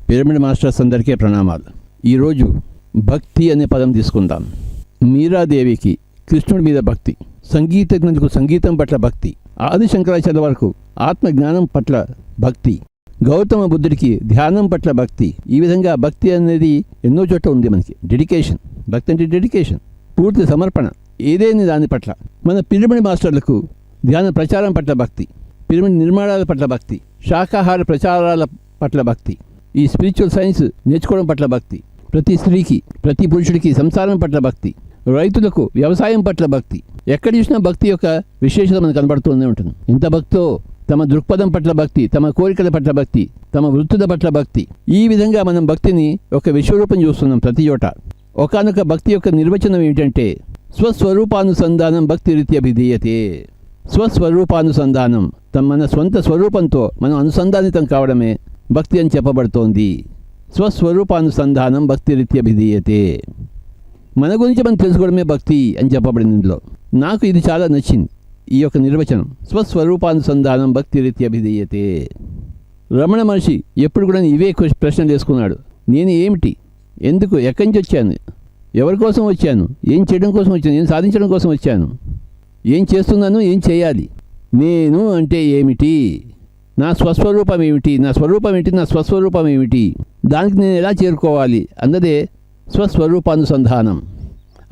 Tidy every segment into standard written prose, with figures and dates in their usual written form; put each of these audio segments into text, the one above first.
Pyramid masters అందరికీ ప్రణామాలు. ఈరోజు భక్తి అనే పదం తీసుకుందాం. మీరాదేవికి కృష్ణుడి మీద భక్తి, సంగీతజ్ఞులకు సంగీతం పట్ల భక్తి, ఆది శంకరాచార్య వరకు ఆత్మజ్ఞానం పట్ల భక్తి, గౌతమ బుద్ధుడికి ధ్యానం పట్ల భక్తి. ఈ విధంగా భక్తి అనేది ఎన్నో చోట్ల ఉంది మనకి. డెడికేషన్, భక్తి అంటే డెడికేషన్, పూర్తి సమర్పణ ఏదైనా దాని పట్ల. మన పిరమిడ్ మాస్టర్లకు ధ్యాన ప్రచారం పట్ల భక్తి, పిరమిడ్ నిర్మాణాల పట్ల భక్తి, శాకాహార ప్రచారాల పట్ల భక్తి, ఈ స్పిరిచువల్ సైన్స్ నేర్చుకోవడం పట్ల భక్తి, ప్రతి స్త్రీకి ప్రతి పురుషుడికి సంసారం పట్ల భక్తి, రైతులకు వ్యవసాయం పట్ల భక్తి. ఎక్కడ చూసినా భక్తి యొక్క విశేషత మనకు కనబడుతూనే ఉంటుంది. ఇంత భక్తో తమ దృక్పథం పట్ల భక్తి, తమ కోరికల పట్ల భక్తి, తమ వృత్తుల పట్ల భక్తి. ఈ విధంగా మనం భక్తిని ఒక విశ్వరూపం చూస్తున్నాం ప్రతి చోట. ఒకానొక భక్తి యొక్క నిర్వచనం ఏమిటంటే స్వస్వరూపానుసంధానం భక్తి రీత్యభిధీయతే. స్వస్వరూపానుసంధానం, మన స్వంత స్వరూపంతో మనం అనుసంధానితం కావడమే భక్తి అని చెప్పబడుతోంది. స్వస్వరూపానుసంధానం భక్తి రీత్యభిధీయతే. మన గురించి మనం తెలుసుకోవడమే భక్తి అని చెప్పబడింది ఇందులో. నాకు ఇది చాలా నచ్చింది, ఈ యొక్క నిర్వచనం. స్వస్వరూపానుసంధానం భక్తి రీత్యభిధీయతే. రమణ మహర్షి ఎప్పుడు కూడా ఇవే ప్రశ్నలు వేసుకున్నాడు. నేను ఏమిటి, ఎందుకు, ఎక్కడి నుంచి వచ్చాను, ఎవరి కోసం వచ్చాను, ఏం చేయడం కోసం వచ్చాను, ఏం సాధించడం కోసం వచ్చాను, ఏం చేస్తున్నాను, ఏం చేయాలి, నేను అంటే ఏమిటి, నా స్వస్వరూపం ఏమిటి, నా స్వరూపం ఏంటి, నా స్వస్వరూపం ఏమిటి, దానికి నేను ఎలా చేరుకోవాలి అన్నదే స్వస్వరూపానుసంధానం.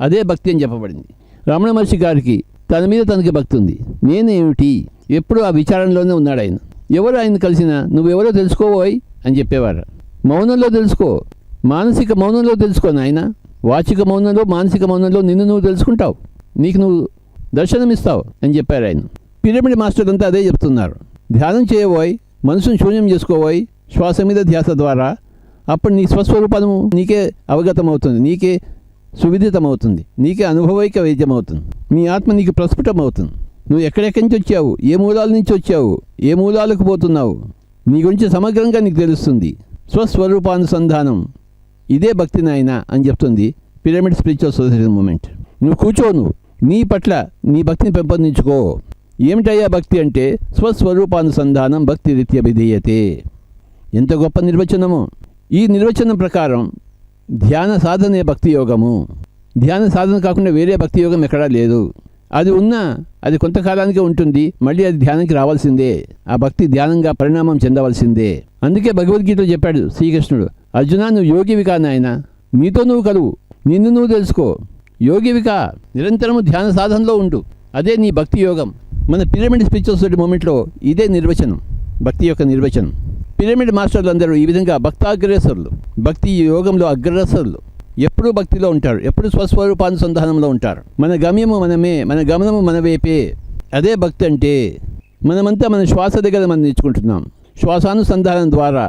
అదే భక్తి అని చెప్పబడింది. రమణ మహర్షి గారికి తన మీద తనకి భక్తి ఉంది. నేనేమిటి, ఎప్పుడు ఆ విచారణలోనే ఉన్నాడు ఆయన. ఎవరు ఆయన కలిసినా నువ్వెవరో తెలుసుకోబోయ్ అని చెప్పేవారు. మౌనంలో తెలుసుకో, మానసిక మౌనంలో తెలుసుకో నాయన. వాచిక మౌనంలో, మానసిక మౌనంలో నిన్ను నువ్వు తెలుసుకుంటావు, నీకు నువ్వు దర్శనమిస్తావు అని చెప్పారు ఆయన. పిరమిడ్ మాస్టర్ అంతా అదే చెప్తున్నారు. ధ్యానం చేయబోయ్, మనసును శూన్యం చేసుకోబోయ్, శ్వాస మీద ధ్యాస ద్వారా. అప్పుడు నీ స్వస్వరూపము నీకే అవగతమవుతుంది, నీకే సువిదితమవుతుంది, నీకే అనుభవైక వైద్యమవుతుంది, నీ ఆత్మ నీకు ప్రస్ఫుటమవుతుంది. నువ్వు ఎక్కడెక్కడి నుంచి వచ్చావు, ఏ మూలాల నుంచి వచ్చావు, ఏ మూలాలకు పోతున్నావు, నీ గురించి సమగ్రంగా నీకు తెలుస్తుంది. స్వస్వరూపానుసంధానం, ఇదే భక్తి నాయన అని చెప్తుంది పిరమిడ్ స్పిరిచువల్ సొసైటీ మూమెంట్. నువ్వు కూర్చోను, నీ పట్ల నీ భక్తిని పెంపొందించుకో. ఏమిటయ్యా భక్తి అంటే స్వస్వరూపానుసంధానం భక్తి రీత్యభిధీయతే. ఎంత గొప్ప నిర్వచనము. ఈ నిర్వచనం ప్రకారం ధ్యాన సాధనే భక్తి యోగము. ధ్యాన సాధన కాకుండా వేరే భక్తి యోగం ఎక్కడా లేదు. అది ఉన్నా అది కొంతకాలానికే ఉంటుంది, మళ్ళీ అది ధ్యానానికి రావాల్సిందే. ఆ భక్తి ధ్యానంగా పరిణామం చెందవలసిందే. అందుకే భగవద్గీతలో చెప్పాడు శ్రీకృష్ణుడు, అర్జున నువ్వు యోగివికా నాయన, నీతో నువ్వు కలువు, నిన్ను నువ్వు తెలుసుకో, యోగివికా, నిరంతరము ధ్యాన సాధనలో ఉండు, అదే నీ భక్తి యోగం. మన పిరమిడ్ స్పిరిచువల్ సొసైటీ మూమెంట్లో ఇదే నిర్వచనం, భక్తి యొక్క నిర్వచనం. పిరమిడ్ మాస్టర్లు అందరూ ఈ విధంగా భక్తాగ్రేసరులు, భక్తి యోగంలో అగ్రసరులు. ఎప్పుడూ భక్తిలో ఉంటారు, ఎప్పుడు స్వస్వరూపానుసంధానంలో ఉంటారు. మన గమ్యము మనమే, మన గమనము మన వైపే. అదే భక్తి అంటే. మనమంతా మన శ్వాస దగ్గర మనం నేర్చుకుంటున్నాం. శ్వాసానుసంధానం ద్వారా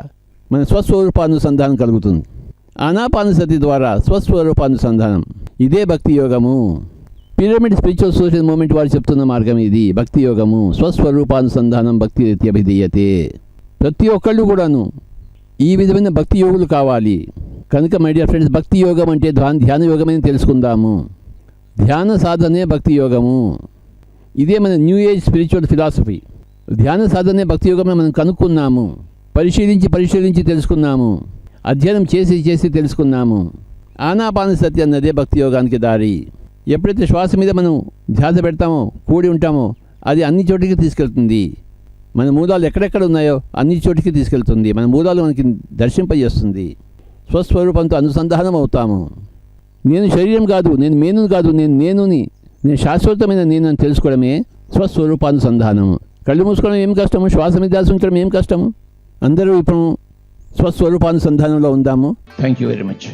మన స్వస్వరూపానుసంధానం కలుగుతుంది. ఆనాపానసతి ద్వారా స్వస్వరూపానుసంధానం. ఇదే భక్తి యోగము. పిరమిడ్ స్పిరిచువల్ సొసైటీ మూమెంట్ వారు చెప్తున్న మార్గం ఇది, భక్తి యోగము. స్వస్వరూపానుసంధానం భక్తి రీత్యభిధీయతే. ప్రతి ఒక్కళ్ళు కూడాను ఈ విధమైన భక్తి యోగులు కావాలి. కనుక మై డియర్ ఫ్రెండ్స్, భక్తి యోగం అంటే ధ్యాన యోగమని తెలుసుకుందాము. ధ్యాన సాధనే భక్తి యోగము. ఇదే మన న్యూ ఏజ్ స్పిరిచువల్ ఫిలాసఫీ. ధ్యాన సాధనే భక్తి యోగమని మనం కనుక్కున్నాము, పరిశీలించి తెలుసుకున్నాము, అధ్యయనం చేసి తెలుసుకున్నాము. ఆనాపానసతి అన్నదే భక్తి యోగానికి దారి. ఎప్పుడైతే శ్వాస మీద మనం ధ్యాస పెడతామో, కూడి ఉంటామో, అది అన్ని చోటికి తీసుకెళ్తుంది. మన మూలాలు ఎక్కడెక్కడ ఉన్నాయో అన్ని చోటికి తీసుకెళ్తుంది. మన మూలాలు మనకి దర్శింపజేస్తుంది. స్వస్వరూపంతో అనుసంధానం అవుతాము. నేను శరీరం కాదు, నేను మేను కాదు, నేను శాశ్వతమైన నేను అని తెలుసుకోవడమే స్వస్వరూపానుసంధానం. కళ్ళు మూసుకోవడం ఏం కష్టము, శ్వాస మీద ధ్యాస ఉంచడం ఏం కష్టము. అందరూ ఇప్పుడు స్వస్వరూపానుసంధానంలో ఉందాము. Thank you very much.